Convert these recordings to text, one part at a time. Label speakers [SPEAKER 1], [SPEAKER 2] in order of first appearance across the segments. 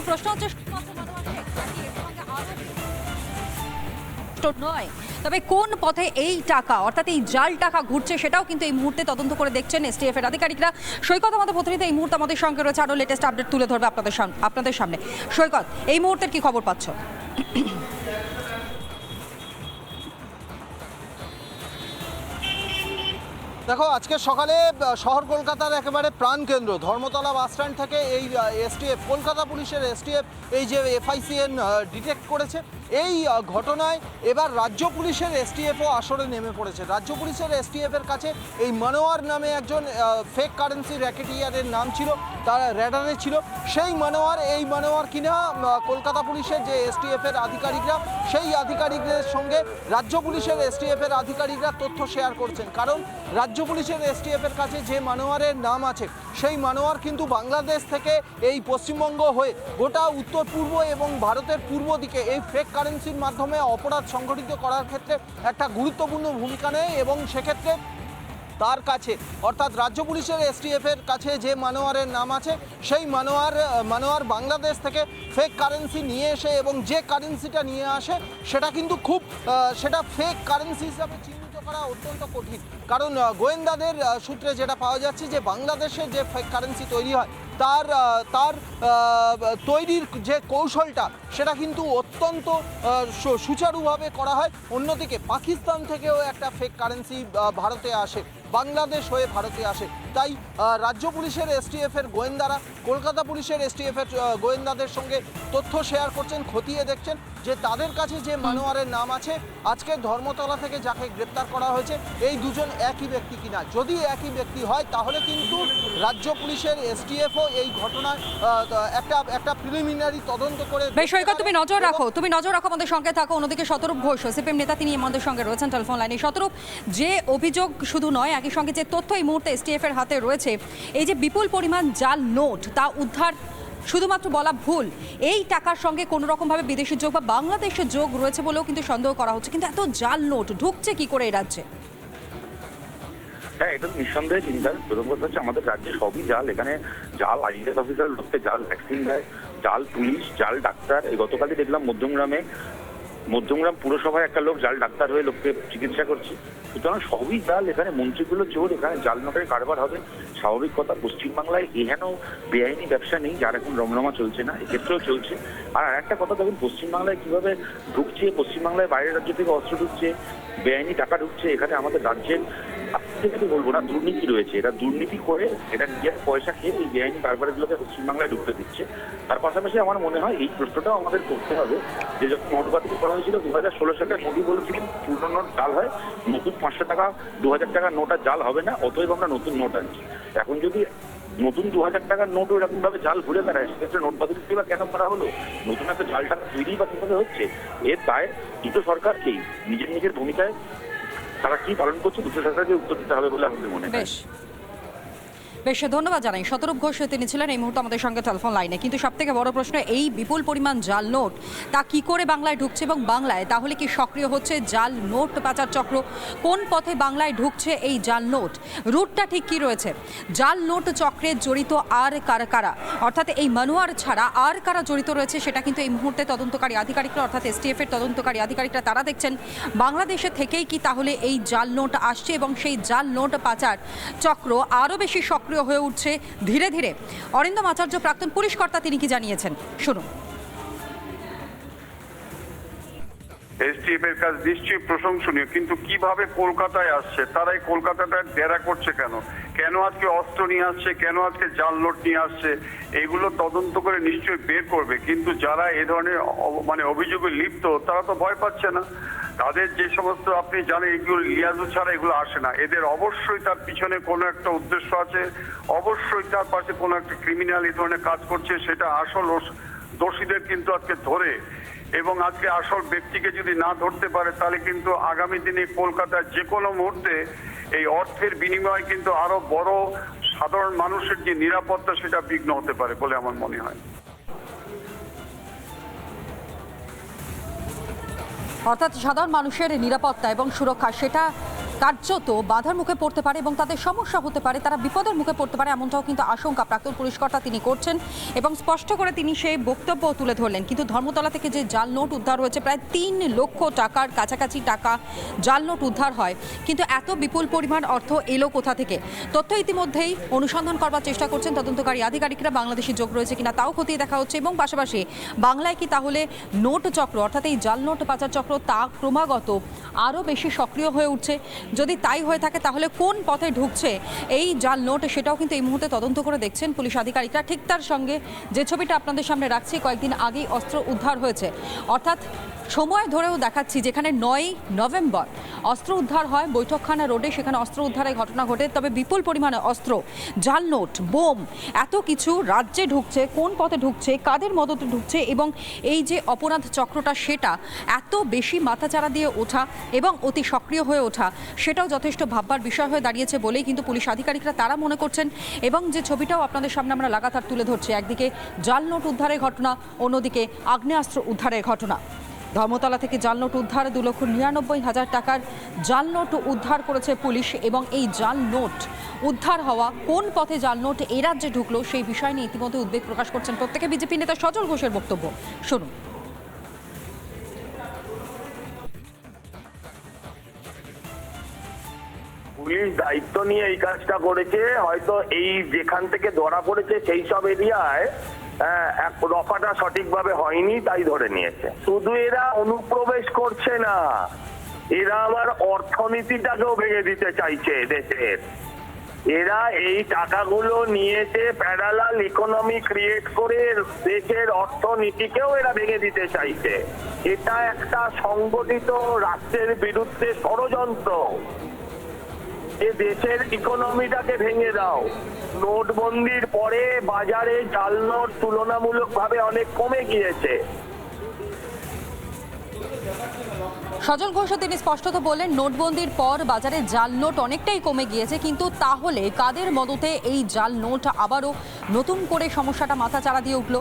[SPEAKER 1] প্রশ্ন হচ্ছে নয়, তবে কোন পথে এই টাকা অর্থাৎ এই জাল টাকা ঘুরছে সেটাও কিন্তু এই মুহূর্তে তদন্ত করে দেখছেন এসটিএফ এর আধিকারিকরা। সৈকত আমাদের প্রতিনিধি এই মুহূর্তে আমাদের সঙ্গে রয়েছে, আরো লেটেস্ট আপডেট তুলে ধরবে আপনাদের সামনে। সৈকত, এই মুহূর্তের কি খবর পাচ্ছ?
[SPEAKER 2] দেখো, আজকে সকালে শহর কলকাতার একেবারে প্রাণকেন্দ্র ধর্মতলা বাস স্ট্যান্ড থেকে এই এসটিএফ, কলকাতা পুলিশের এসটিএফ এই যে এফআইসিএন ডিটেক্ট করেছে, এই ঘটনায় এবার রাজ্য পুলিশের এসটিএফও আসরে নেমে পড়েছে। রাজ্য পুলিশের এসটিএফের কাছে এই মনোয়ার নামে একজন ফেক কারেন্সি র্যাকেটিয়ারের নাম ছিল, তার র্যাডারে ছিল। সেই মনোয়ার কিনা কলকাতা পুলিশের যে এসটিএফের আধিকারিকরা, সেই আধিকারিকদের সঙ্গে রাজ্য পুলিশের এসটিএফের আধিকারিকরা তথ্য শেয়ার করছেন। কারণ রাজ্য পুলিশের এসটিএফের কাছে যে মনোয়ারের নাম আছে, সেই মনোয়ার কিন্তু বাংলাদেশ থেকে এই পশ্চিমবঙ্গ হয়ে গোটা উত্তর পূর্ব এবং ভারতের পূর্ব দিকে এই ফেক কারেন্সির মাধ্যমে অপরাধ সংগঠিত করার ক্ষেত্রে একটা গুরুত্বপূর্ণ ভূমিকা নেয়। এবং সেক্ষেত্রে তার কাছে অর্থাৎ রাজ্য পুলিশের এসটিএফের কাছে যে মনোয়ারের নাম আছে, সেই মনোয়ার বাংলাদেশ থেকে ফেক কারেন্সি নিয়ে এসে এবং যে কারেন্সিটা নিয়ে আসে সেটা কিন্তু সেটা ফেক কারেন্সি হিসাবে চিহ্নিত করা অত্যন্ত কঠিন। কারণ গোয়েন্দাদের সূত্রে যেটা পাওয়া যাচ্ছে যে বাংলাদেশে যে ফেক কারেন্সি তৈরি হয় তার তৈরির যে কৌশলটা সেটা কিন্তু অত্যন্ত সুচারুভাবে করা হয়। অন্যদিকে পাকিস্তান থেকেও একটা ফেক কারেন্সি ভারতে আসে, বাংলাদেশ হয়ে ভারতে আসে। তাই রাজ্য পুলিশের এসটিএফের গোয়েন্দারা কলকাতা পুলিশের এসটিএফের গোয়েন্দাদের সঙ্গে তথ্য শেয়ার করছেন, খতিয়ে দেখছেন যে তাদের কাছে যে মনোয়ারের নাম আছে, আজকে ধর্মতলা থেকে যাকে গ্রেপ্তার করা হয়েছে, এই দুজন একই ব্যক্তি কিনা। যদি একই ব্যক্তি হয় তাহলে কিন্তু রাজ্য পুলিশের এসটিএফও এই ঘটনায় একটা প্রিলিমিনারি তদন্ত করে।
[SPEAKER 1] সৈকত, তুমি নজর রাখো আমাদের সঙ্গে থাকো। অন্যদিকে শতরূপ ঘোষ, সিপিএম নেতা, তিনি আমাদের সঙ্গে রয়েছেন টেলিফোন লাইনে। শতরূপ, যে অভিযোগ শুধু নয়, একই সঙ্গে যে তথ্য এই মুহূর্তে এসটিএফ এর হাতে রয়েছে, এই যে বিপুল পরিমাণ জাল নোট, তা উদ্ধার শুধুমাত্র বলা ভুল। এই টাকার সঙ্গে কোনো রকমভাবে বিদেশি যোগ বা বাংলাদেশের যোগ রয়েছে বলেও কিন্তু সন্দেহ করা হচ্ছে। কিন্তু এত জাল নোট ঢুকছে কি করে এই রাজ্যে?
[SPEAKER 3] হ্যাঁ, এটা নিঃসন্দেহে চিন্তার প্রথম কথা হচ্ছে আমাদের রাজ্যে সবই জাল। এখানে জাল আইএস অফিসার লোককে জাল ভ্যাকসিন দেয়, জাল পুলিশ, জাল ডাক্তার। এই গতকালই দেখলাম মধ্যমগ্রাম পুরসভায় একটা লোক জাল ডাক্তার হয়ে লোককে চিকিৎসা করছে। সুতরাং সবই জাল। এখানে মন্ত্রীগুলো চোর, এখানে জাল নোটের কারবার হবে স্বাভাবিক কথা। পশ্চিমবাংলায় এহেন বেআইনি ব্যবসা নেই যার এখন রমরমা চলছে না, এক্ষেত্রেও চলছে। আর একটা কথা দেখুন, পশ্চিমবাংলায় কিভাবে ঢুকছে, পশ্চিমবাংলায় বাইরের রাজ্য থেকে অস্ত্র ঢুকছে, বেআইনি টাকা ঢুকছে। এখানে আমাদের রাজ্যের বলবো না, দুর্নীতি রয়েছে। এরা দুর্নীতি করে এটা নিজের পয়সা খেয়ে এই বেআইনি কারবারগুলোকে পশ্চিমবাংলায় ঢুকতে দিচ্ছে। তার পাশাপাশি আমার মনে হয় এই প্রশ্নটাও আমাদের করতে হবে যে যখন নোট বাতিল করা হয়েছিল 2016 সালে, মোদী বলেছিলেন পুরনো নোট জাল হয়, নতুন 500 টাকা 2000 টাকার নোট আর জাল হবে না, অতএব আমরা নতুন নোট আনছি। এখন যদি নতুন 2000 টাকার নোট এরকম ভাবে জাল ঘুরে বেড়ায়, সেক্ষেত্রে নোট বাতিল বা কেন করা হলো? নতুন একটা জাল টাকা তৈরি বা কিভাবে হচ্ছে? এর দায় দুটো সরকারকেই নিজের ভূমিকায় তারা কি পালন করছে, দুটো সরকারকে উত্তর দিতে হবে বলে আমাদের মনে হয়।
[SPEAKER 1] বেশ, ধন্যবাদ জানাই শতরূপ ঘোষ, তিনি ছিলেন এই মুহূর্তে আমাদের সঙ্গে টেলিফোন লাইনে। কিন্তু সব থেকে বড় প্রশ্ন, এই বিপুল পরিমাণ জাল নোট তা কি করে বাংলায় ঢুকছে এবং বাংলায় তাহলে কি সক্রিয় হচ্ছে জাল নোট পাচার চক্র? কোন পথে বাংলায় ঢুকছে এই জাল নোট? রুটটা ঠিক কি রয়েছে? জাল নোট চক্রে জড়িত আর কারা, অর্থাৎ এই মনোয়ার ছাড়া আর কারা জড়িত রয়েছে সেটা কিন্তু এই মুহূর্তে তদন্তকারী আধিকারিকরা অর্থাৎ এসটিএফ এর তদন্তকারী আধিকারিকরা তারা দেখছেন। বাংলাদেশে থেকেই কি তাহলে এই জাল নোট আসছে এবং সেই জাল নোট পাচার চক্র আরও বেশি সক্রিয় হয়ে উঠছে ধীরে ধীরে? অরিন্দম আচার্য, প্রাক্তন পুলিশ কর্তা, তিনি কি জানিয়েছেন, শুনুন।
[SPEAKER 4] এসটিএফ এর কাজ নিশ্চয়ই প্রশংসনীয়, কিন্তু কিভাবে কলকাতায় আসছে, তারা এই কলকাতাটা ডেরা করছে কেন আজকে অস্ত্র নিয়ে আসছে, কেন আজকে জাল নোট নিয়ে আসছে, এগুলো তদন্ত করে নিশ্চয়ই বের করবে। কিন্তু যারা এ ধরনের অভিযোগে লিপ্ত, তারা তো ভয় পাচ্ছে না। তাদের যে সমস্ত আপনি জানেন এগুলো লিয়াজু ছাড়া এগুলো আসে না। এদের অবশ্যই তার পিছনে কোনো একটা উদ্দেশ্য আছে, অবশ্যই তার পাশে কোনো একটা ক্রিমিনাল এই ধরনের কাজ করছে। সেটা আসল দোষীদের কিন্তু আজকে ধরে এবং আজকে আসল ব্যক্তিকে যদি না ধরতে পারে, তাহলে কিন্তু আগামী দিনে কলকাতার যে কোনো মুহূর্তে এই অর্থের বিনিময়ে কিন্তু আরো বড় সাধারণ মানুষের যে নিরাপত্তা, সেটা বিঘ্ন হতে পারে বলে আমার মনে হয়।
[SPEAKER 1] অর্থাৎ সাধারণ মানুষের নিরাপত্তা এবং সুরক্ষা, সেটা কার্যত বাধার মুখে পড়তে পারে এবং তাদের সমস্যা হতে পারে, তারা বিপদের মুখে পড়তে পারে, এমনটাও কিন্তু আশঙ্কা প্রাক্তন পুলিশ কর্তা তিনি করছেন এবং স্পষ্ট করে তিনি সেই বক্তব্য তুলে ধরলেন। কিন্তু ধর্মতলা থেকে যে জাল নোট উদ্ধার হয়েছে, প্রায় 3 লক্ষ টাকার কাছাকাছি টাকা জাল নোট উদ্ধার হয়, কিন্তু এত বিপুল পরিমাণ অর্থ এলো কোথা থেকে? তথ্য ইতিমধ্যেই অনুসন্ধান করবার চেষ্টা করছেন তদন্তকারী আধিকারিকরা। বাংলাদেশি যোগ রয়েছে কিনা তাও খতিয়ে দেখা হচ্ছে এবং পাশাপাশি বাংলায় কি তাহলে নোট চক্র, অর্থাৎ এই জাল নোট পাচার চক্র, তা ক্রমাগত আরও বেশি সক্রিয় হয়ে উঠছে? যদি তাই হয়ে থাকে তাহলে কোন পথে ঢুকছে এই জাল নোট, সেটাও কিন্তু এই মুহূর্তে তদন্ত করে দেখছেন পুলিশ আধিকারিকরা। ঠিক তার সঙ্গে যে ছবিটা আপনাদের সামনে রাখছি, কয়েকদিন আগেই অস্ত্র উদ্ধার হয়েছে, অর্থাৎ সময় ধরেও দেখাচ্ছি, যেখানে 9 নভেম্বর অস্ত্র উদ্ধার হয় বৈঠকখানা রোডে, সেখানে অস্ত্র উদ্ধারের ঘটনা ঘটে। তবে বিপুল পরিমাণে অস্ত্র, জাল নোট, বোম, এত কিছু রাজ্যে ঢুকছে, কোন পথে ঢুকছে, কাদের মদতে ঢুকছে এবং এই যে অপরাধ চক্রটা, সেটা এত বেশি মাথাচাড়া দিয়ে ওঠা এবং অতি সক্রিয় হয়ে ওঠা, সেটাও যথেষ্ট ভাববার বিষয় হয়ে দাঁড়িয়েছে বলেই কিন্তু পুলিশ আধিকারিকরা তারা মনে করছেন। এবং যে ছবিটাও আপনাদের সামনে আমরা লাগাতার তুলে ধরছি, একদিকে জাল নোট উদ্ধারের ঘটনা, অন্যদিকে আগ্নেয়াস্ত্র উদ্ধারের ঘটনা। ধর্মতলা থেকে জাল নোট উদ্ধার, 2,99,000 টাকার জাল নোট উদ্ধার করেছে পুলিশ এবং এই জাল নোট উদ্ধার হওয়া, কোন পথে জাল নোট এ রাজ্যে ঢুকলো, সেই বিষয় নিয়ে ইতিমধ্যে উদ্বেগ প্রকাশ করছেন প্রত্যেকে। বিজেপি নেতা সজল ঘোষের বক্তব্য শুনুন।
[SPEAKER 5] পুলিশ দায়িত্ব নিয়ে এই কাজটা করেছে, হয়তো এই যেখান থেকে ধরা পড়েছে সেই সব এরিয়ায় রফাটা সঠিকভাবে হয়নি, তাই ধরে নিয়েছে। শুধু এরা অনুপ্রবেশ করছে না, এরা আমার অর্থনীতিটাকেও ভেঙে দিতে চাইছে দেশের। এরা এই টাকাগুলো নিয়েছে, প্যারালাল ইকোনমি ক্রিয়েট করে দেশের অর্থনীতিকেও এরা ভেঙে দিতে চাইছে। এটা একটা সংগঠিত রাষ্ট্রের বিরুদ্ধে ষড়যন্ত্র। এ দেশের ইকোনমিটাকে ভেঙে দাও। নোটবন্দির পরে বাজারে জাল নোট তুলনামূলকভাবে অনেক কমে গিয়েছে।
[SPEAKER 1] সজল ঘোষ তিনি স্পষ্টত বললেন, নোটবন্দির পর বাজারে জাল নোট অনেকটাই কমে গিয়েছে, কিন্তু তাহলে কাদের মদতে এই জাল নোট আবারও নতুন করে সমস্যাটা মাথা চাড়া দিয়ে উঠল?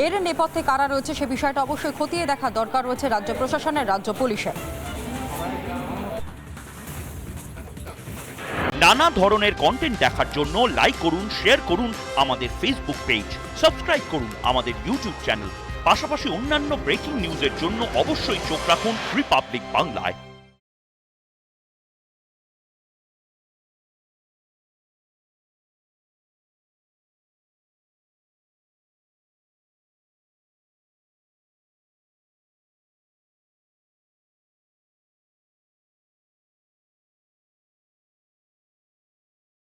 [SPEAKER 1] এর নেপথ্যে কারা রয়েছে সে বিষয়টা অবশ্যই খতিয়ে দেখা দরকার রয়েছে রাজ্য প্রশাসনের, রাজ্য পুলিশের।
[SPEAKER 6] নানা ধরনের কন্টেন্ট দেখার জন্য লাইক করুন, শেয়ার করুন আমাদের ফেসবুক পেজ, সাবস্ক্রাইব করুন আমাদের ইউটিউব চ্যানেল। পাশাপাশি অন্যান্য ব্রেকিং নিউজের জন্য অবশ্যই চোখ রাখুন রিপাবলিক বাংলায়।